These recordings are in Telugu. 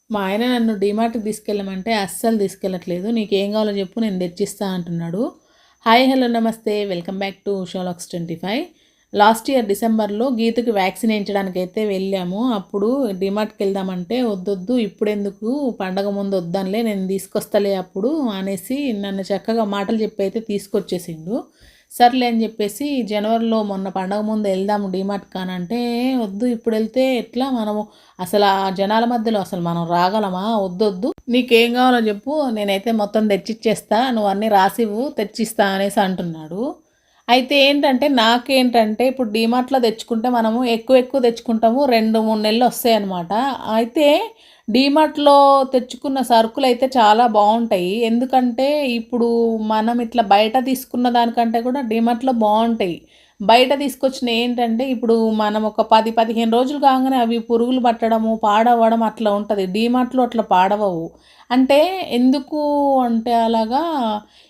మా ఆయన నన్ను డీమార్ట్‌కి తీసుకెళ్ళమంటే అస్సలు తీసుకెళ్ళట్లేదు. "నీకేం కావాలో చెప్పు నేను తెచ్చిస్తా" అంటున్నాడు. హాయ్, హలో, నమస్తే. Welcome back to Sholax 25. Last year డిసెంబర్‌లో గీతకి వ్యాక్సిన్ ఏయించడానికైతే వెళ్ళాము. అప్పుడు డీమార్ట్‌కి వెళ్దామంటే "వద్దొద్దు ఇప్పుడెందుకు, పండగ ముందు వద్దాంలే, నేను తీసుకొస్తాలే అప్పుడు" అనేసి నన్ను చక్కగా మాటలు చెప్పి అయితే తీసుకొచ్చేసిండు. సర్లే అని చెప్పేసి జనవరిలో మొన్న పండగ ముందు వెళ్దాము డీమార్ట్ కానంటే, వద్దు ఇప్పుడు వెళ్తే ఎట్లా మనము, అసలు ఆ జనాల మధ్యలో అసలు మనం రాగలమా, వద్దొద్దు నీకేం కావాలో చెప్పు నేనైతే మొత్తం తెచ్చిచ్చేస్తా, నువ్వు అన్నీ రాసివ్వు తెచ్చిస్తా అనేసి అంటున్నాడు. అయితే ఏంటంటే నాకేంటంటే ఇప్పుడు డీమార్ట్లో తెచ్చుకుంటే మనము ఎక్కువ ఎక్కువ తెచ్చుకుంటాము, 2-3 నెలలు వస్తాయి అన్నమాట. అయితే డీమార్ట్‌లో తెచ్చుకున్న సరుకులైతే చాలా బావుంటాయి. ఎందుకంటే, ఇప్పుడు మనం ఇట్లా బయట తీసుకున్న దానికంటే కూడా డీమార్ట్‌లో బావుంటాయి. బయట తీసుకొచ్చినయి ఏంటంటే, ఇప్పుడు మనం ఒక 10, 15 రోజులు కాంగానే అవి పురుగులు పట్టడము, పాడవ్వడం అట్లా ఉంటది. డీమార్ట్‌లో అట్లా పాడవవు. అంటే ఎందుకు అంటే అలాగా,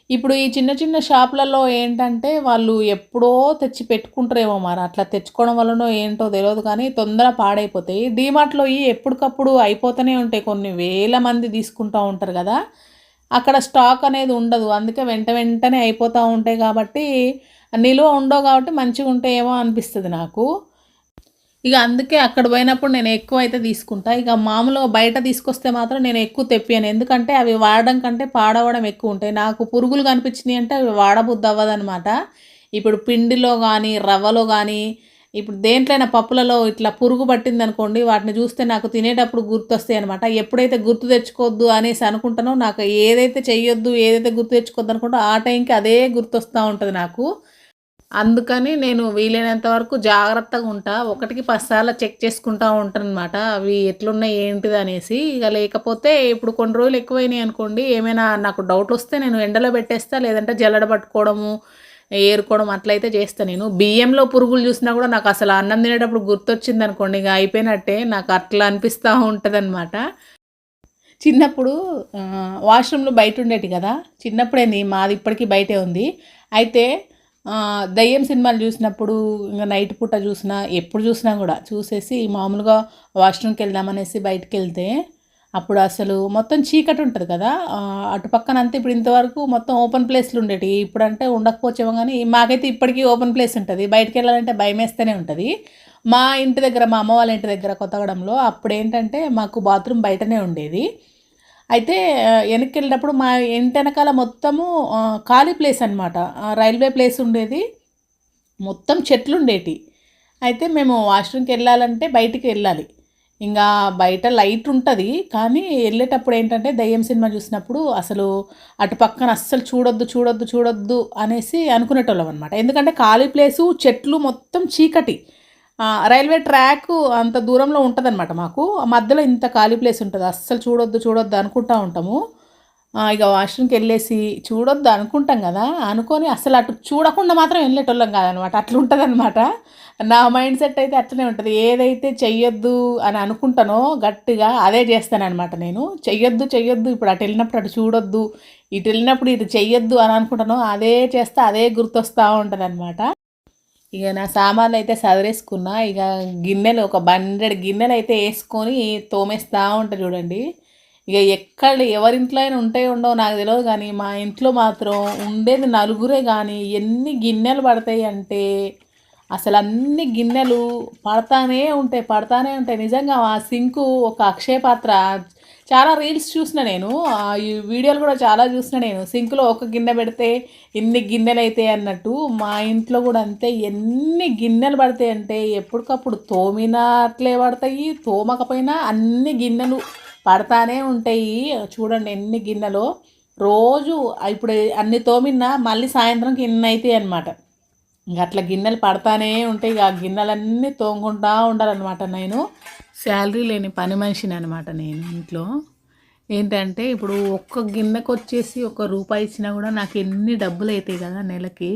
ఇప్పుడు ఈ చిన్న చిన్న షాపులలో ఏంటంటే, వాళ్ళు ఎప్పుడో తెచ్చి పెట్టుకుంటారేమో మరి. అట్లా తెచ్చుకోవడం వల్లనో ఏంటో తెలవదు కానీ తొందర పాడైపోతాయి. డీమార్ట్‌లోయి ఎప్పటికప్పుడు అయిపోతూనే ఉంటాయి. కొన్ని వేల మంది తీసుకుంటా ఉంటారు కదా! అక్కడ స్టాక్ అనేది ఉండదు. అందుకే వెంటనే అయిపోతా ఉంటాయి కాబట్టి, నిలువ ఉండవు కాబట్టి మంచిగుంటాయేమో అనిపిస్తది నాకు. ఇక అందుకే అక్కడ పోయినప్పుడు నేను ఎక్కువైతే తీసుకుంటా. ఇక మామూలుగా బయట తీసుకొస్తే మాత్రం నేను ఎక్కువ తెప్పియను. ఎందుకంటే అవి వాడడం కంటే పాడవడం ఎక్కువుంటాయి. నాకు పురుగులు కనిపించినియి అంటే అవి వాడబుద్ధి అవ్వదనమాట. ఇప్పుడు పిండిలో గానీ, రవ్వలో గానీ, ఇప్పుడు దేంట్లైనా పప్పులలో ఇట్లా పురుగు పట్టిందనుకోండి, వాటిని చూస్తే నాకు తినేటప్పుడు గుర్తొస్తాయనమాట. ఎప్పుడైతే గుర్తు తెచ్చుకోవద్దు అనేసి అనుకుంటానో, నాకు ఏదైతే చెయ్యొద్దు, ఏదైతే గుర్తు తెచ్చుకోవద్దు అనుకుంటో ఆ టైంకి అదే గుర్తొస్తా ఉంటది నాకు. అందుకని నేను వీలైనంత వరకు జాగ్రత్తగా ఉంటా. ఒకటికి 10 సార్లు చెక్ చేసుకుంటా ఉంటాననమాట. అవి ఎట్లున్నాయి ఏంటిదనేసి. ఇక లేకపోతే ఇప్పుడు కొన్ని రోజులు ఎక్కువైనాయి అనుకోండి, ఏమైనా నాకు డౌటొస్తే నేను ఎండలో పెట్టేస్తా. లేదంటే జల్లెడ పట్టుకోవడము, ఏరుకోవడం అట్లయితే చేస్తా నేను. బియ్యంలో పురుగులు చూసినా కూడా నాకు అసలు అన్నం తినేటప్పుడు గుర్తొచ్చిందనుకోండి, ఇక అయిపోయినట్టే. నాకు అట్లా అనిపిస్తా ఉంటదనమాట. చిన్నప్పుడు వాష్‌రూమ్‌లు బయటుండేటియి గదా! చిన్నప్పుడేంది మాది ఇప్పటికి బయటే ఉంది. అయితే దెయ్యం సినిమాలు జూసినప్పుడు ఇంగ నైట్ పూట జూసినా, ఎప్పుడు జూసినా గూడా చూసేసి మామూలుగా వాష్‌రూమ్‌కెళ్దామనేసి బయటికెళ్తే, అప్పుడు అసలు మొత్తం చీకటుంటది కదా! అటు పక్కనంతా ఇప్పుడు ఇంతవరకు మొత్తం ఓపెన్ ప్లేస్‌లుండేటియి. ఇప్పుడంటే ఉండకపోవచ్చేమో గానీ, మాకైతే ఇప్పటికి ఓపెన్ ప్లేస్ ఉంటది. బయటికెళ్ళాలంటే భయమేస్తేనే ఉంటది. మా ఇంటి దగ్గర, మా అమ్మ వాళ్ళ ఇంటి దగ్గర కొత్తగూడెంలో అప్పుడేంటంటే మాకు బాత్రూమ్ బయటనే ఉండేది. అయితే ఎనక్కెళ్ళేటప్పుడు మా ఇంటెనకాల మొత్తము ఖాళీ ప్లేస్ అనమాట. రైల్వే ప్లేస్ ఉండేది. మొత్తం చెట్లుండేటియి. అయితే మేము వాష్‌రూమ్‌కెళ్ళాలంటే బయటికెళ్ళాలి. ఇంగా బయట లైటుంటది. కానీ ఎళ్ళేటప్పుడు ఏంటంటే దెయ్యం సినిమా చూసినప్పుడు అసలు అటు పక్కన అస్సలు చూడొద్దు, చూడొద్దు, చూడొద్దు అనేసి అనుకునేటోళ్ళమనమాట. ఎందుకంటే ఖాళీ ప్లేసు, చెట్లు మొత్తం చీకటి. రైల్వే ట్రాకు అంత దూరంలో ఉంటదనమాట మాకు. మధ్యలో ఇంత ఖాళీ ప్లేస్ ఉంటది. అస్సలు చూడొద్దు, చూడొద్దు అనుకుంటా ఉంటాము. ఇక వాష్‌రూమ్‌కెళ్ళేసి చూడొద్దు అనుకుంటాం గదా! అనుకోని అసలు అటు చూడకుండా మాత్రం ఎళ్ళేటోళ్ళం కాదనమాట. అట్లుంటదనమాట. నా మైండ్ సెట్ అయితే అట్లనే ఉంటది. ఏదైతే చెయ్యొద్దు అని అనుకుంటానో గట్టిగా అదే చేస్తాననమాట నేను. చెయ్యొద్దు, చెయ్యొద్దు, ఇప్పుడు అటెళ్ళినప్పుడు అటు చూడొద్దు, ఇటెళ్ళినప్పుడు ఇది చెయ్యొద్దు అని అనుకుంటానో అదే చేస్తా, అదే గుర్తొస్తా ఉంటదనమాట. ఇగ నా సామాన్లయితే సదిరేసుకున్నా. ఇగ గిన్నెలు ఒక బండెడు గిన్నెలయితే యేసుకొని తోమేస్తా ఉంటా చూడండి. ఇగ ఎక్కడ ఎవరింట్లో అయినా ఉంటాయో ఉండవో నాకు తెలవదు గానీ, మా ఇంట్లో మాత్రం ఉండేది నలుగురే గానీ, ఎన్ని గిన్నెలు పడతాయంటే, అసలన్ని గిన్నెలు పడతానే ఉంటాయి, పడతానే ఉంటాయి. నిజంగా ఆ సింకు ఒక అక్షయ పాత్ర. చాలా రీల్స్ చూసిన నేను. ఈ వీడియోలు కూడా చాలా చూసిన నేను. సింక్‌లో ఒక గిన్నె పెడితే ఇన్ని గిన్నెలైతాయి అన్నట్టు. మా ఇంట్లో కూడా అంతే. ఎన్ని గిన్నెలు పడతాయంటే ఎప్పటికప్పుడు తోమినా అట్లే పడతాయి, తోమకపోయినా అన్ని గిన్నెలు పడతానే ఉంటాయి. చూడండి ఎన్ని గిన్నెలో. రోజు ఇప్పుడు అన్ని తోమినా మళ్ళీ సాయంత్రంకి ఇన్నయితాయన్నమాట. ఇంక అట్లా గిన్నెలు పడతానే ఉంటాయి. ఇక ఆ గిన్నెలన్నీ తోముకుంటా ఉండాలనమాట నేను. శాలరీ లేని పని మనిషిననమాట నేను ఇంట్లో. ఏంటంటే ఇప్పుడు ఒక్క గిన్నెకొచ్చేసి ఒక రూపాయి ఇచ్చినా కూడా నాకు ఎన్ని డబ్బులైతాయి కదా నెలకి.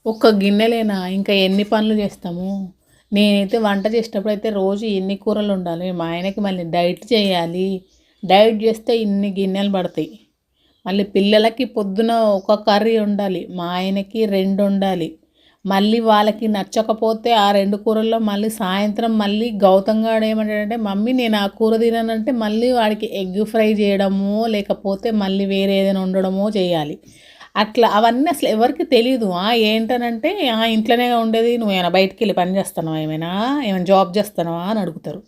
ఒక్క గిన్నెలేనా ఇంకా ఎన్ని పనులు చేస్తాము. నేనైతే వంట చేసేటప్పుడు అయితే రోజు ఎన్ని కూరలు ఉండాలి. మా ఆయనకి మళ్ళీ డైట్ చేయాలి. డైట్ చేస్తే ఇన్ని గిన్నెలు పడతాయి. మళ్ళీ పిల్లలకి పొద్దున ఒక కర్రీ ఉండాలి. మా ఆయనకి 2 ఉండాలి. మళ్ళీ వాళ్ళకి నచ్చకపోతే ఆ 2 కూరల్లో మళ్ళీ సాయంత్రం మళ్ళీ గౌతమ్ గాడు ఏమంటాడంటే మమ్మీ నేను ఆ కూర తిననంటే మళ్ళీ వాడికి ఎగ్ ఫ్రై చేయడమో లేకపోతే మళ్ళీ వేరే ఏదైనా వండడమో చేయాలి. అట్లా అవన్నీ అసలు ఎవరికీ తెలీదు. ఏంటనంటే ఇంట్లోనే ఉండేది, నువ్వేమైనా బయటికెళ్ళి పని చేస్తున్నావా, ఏమైనా జాబ్ చేస్తున్నావా అని అడుగుతారు.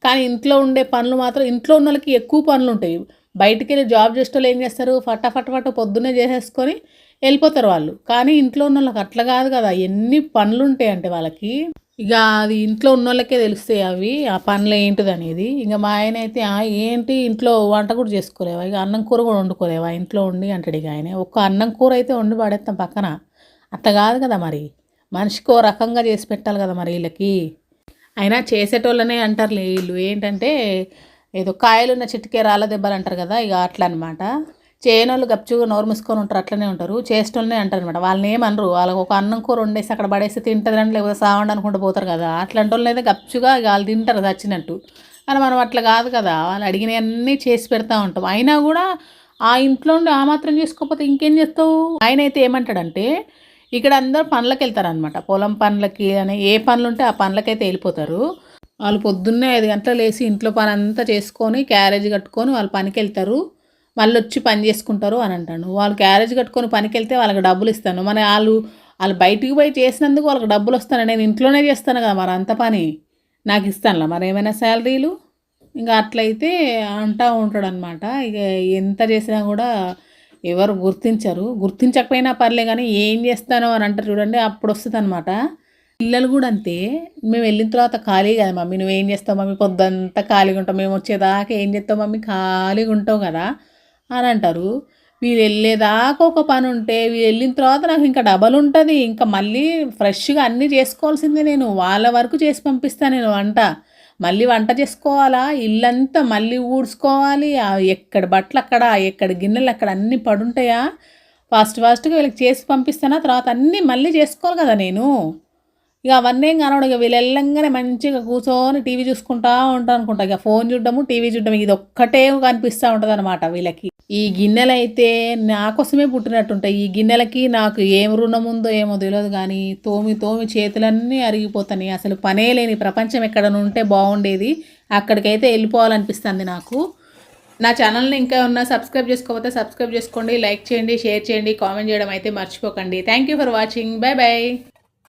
కానీ ఇంట్లో ఉండే పనులు మాత్రం ఇంట్లో ఉన్నోళ్ళకి ఎక్కువ పనులుంటాయి. బయటికెళ్ళి జాబ్ చేసేటోళ్ళు ఏం చేస్తారు, ఫటాఫట పొద్దున్నే చేసేసుకొని వెళ్ళిపోతారు వాళ్ళు. కానీ ఇంట్లో ఉన్నోళ్ళకి అట్లా కాదు కదా, ఎన్ని పనులుంటాయంటే వాళ్ళకి. ఇక అది ఇంట్లో ఉన్నోళ్ళకే తెలుస్తాయి అవి, ఆ పనులు ఏంటిదనేది. ఇక మా ఆయన అయితే ఏంటి ఇంట్లో వంట కూడా చేసుకోలేవా, ఇక అన్నం కూర కూడా వండుకోలేవా ఇంట్లో ఉండి అంటాడు. ఇక ఆయన ఒక్క అన్నం కూర అయితే వండి పడేస్తాం పక్కన. అట్లా కాదు కదా మరి, మనిషికో రకంగా చేసి పెట్టాలి కదా మరి వీళ్ళకి. అయినా చేసేటోళ్ళనే అంటారులే వీళ్ళు, ఏంటంటే ఏదో కాయలున్న చెట్టుకే రాళ్ళ దెబ్బలు అంటారు కదా, ఇక అట్లా అనమాట. చేయనోళ్ళు గప్చుగా నోరు మూసుకొని ఉంటారు, అట్లనే ఉంటారు. చేసేటోళ్ళనే అంటారు అనమాట. వాళ్ళని ఏమనరు, వాళ్ళకి ఒక అన్నం కూర వండేసి అక్కడ పడేసి తింటుందని లేకపోతే సావండి అనుకుంటూ పోతారు కదా, అట్లాంటి వాళ్ళని అయితే గప్చుగా ఇక వాళ్ళు తింటారు చచ్చినట్టు. కానీ మనం అట్లా కాదు కదా, వాళ్ళు అడిగినవన్నీ చేసి పెడతా ఉంటాం. అయినా కూడా ఆ ఇంట్లో ఉండి ఆ మాత్రం చేసుకోకపోతే ఇంకేం చేస్తావు. ఆయన అయితే ఏమంటాడంటే ఇక్కడ అందరూ పనులకు వెళ్తారనమాట, పొలం పనులకి అని ఏ పనులు ఉంటే ఆ పనులకైతే వెళ్ళిపోతారు. వాళ్ళు పొద్దున్నే 5 గంటలు లేసి ఇంట్లో పని అంతా చేసుకొని క్యారేజ్ కట్టుకొని వాళ్ళు పనికి వెళ్తారు, మళ్ళీ వచ్చి పని చేసుకుంటారు అని అంటాను. వాళ్ళు క్యారేజ్ కట్టుకొని పనికి వెళ్తే వాళ్ళకి డబ్బులు ఇస్తాను, మరి వాళ్ళు బయటికి పోయి చేసినందుకు వాళ్ళకి డబ్బులు వస్తాను, నేను ఇంట్లోనే చేస్తాను కదా మరి అంత పని నాకు ఇస్తానులా మరి ఏమైనా శాలరీలు. ఇంకా అట్లయితే అంటూ ఉంటాడు అనమాట. ఇక ఎంత చేసినా కూడా ఎవరు గుర్తించకపోయినా పర్లే కానీ ఏం చేస్తానో అని అంటారు చూడండి, అప్పుడు వస్తుంది అనమాట. పిల్లలు కూడా అంతే, మేము వెళ్ళిన తర్వాత ఖాళీ కదా మమ్మీ, నువ్వేం చేస్తావు మమ్మీ, పొద్దుంతా ఖాళీగా ఉంటావు, మేము వచ్చేదాకా ఏం చేస్తావు మమ్మీ, ఖాళీగా ఉంటావు కదా అని అంటారు. వీళ్ళు వెళ్ళేదాకా ఒక పని ఉంటే వీళ్ళు వెళ్ళిన తర్వాత నాకు ఇంకా డబల్ ఉంటుంది, ఇంకా మళ్ళీ ఫ్రెష్గా అన్నీ చేసుకోవాల్సిందే. నేను వాళ్ళ వరకు చేసి పంపిస్తాను నేను వంట, మళ్ళీ వంట చేసుకోవాలా, ఇల్లంతా మళ్ళీ ఊడ్చుకోవాలి, ఎక్కడ బట్టలు అక్కడ ఎక్కడ గిన్నెలు అక్కడ అన్నీ పడుంటాయా, ఫాస్ట్గా వీళ్ళకి చేసి పంపిస్తానా, తర్వాత అన్నీ మళ్ళీ చేసుకోవాలి కదా నేను. ఇక అవన్నీ ఏం కనవడం, ఇక వీళ్ళు వెళ్ళంగానే మంచిగా కూర్చొని టీవీ చూసుకుంటా ఉంటాను అనుకుంటా. ఇక ఫోన్ చూడడము టీవీ చూడడం ఇది ఒక్కటే కనిపిస్తూ ఉంటుంది అనమాట వీళ్ళకి. ఈ గిన్నెలు అయితే నా కోసమే పుట్టినట్టుంటాయి. ఈ గిన్నెలకి నాకు ఏం రుణం ఉందో ఏమో తెలియదు కానీ తోమి చేతులన్నీ అరిగిపోతాయి. అసలు పనే లేని ప్రపంచం ఎక్కడ ఉంటే బాగుండేది, అక్కడికైతే వెళ్ళిపోవాలనిపిస్తుంది నాకు. నా ఛానల్ని ఇంకా ఉన్నా సబ్స్క్రైబ్ చేసుకోకపోతే సబ్స్క్రైబ్ చేసుకోండి, లైక్ చేయండి, షేర్ చేయండి, కామెంట్ చేయడం అయితే మర్చిపోకండి. Thank you for watching. By by.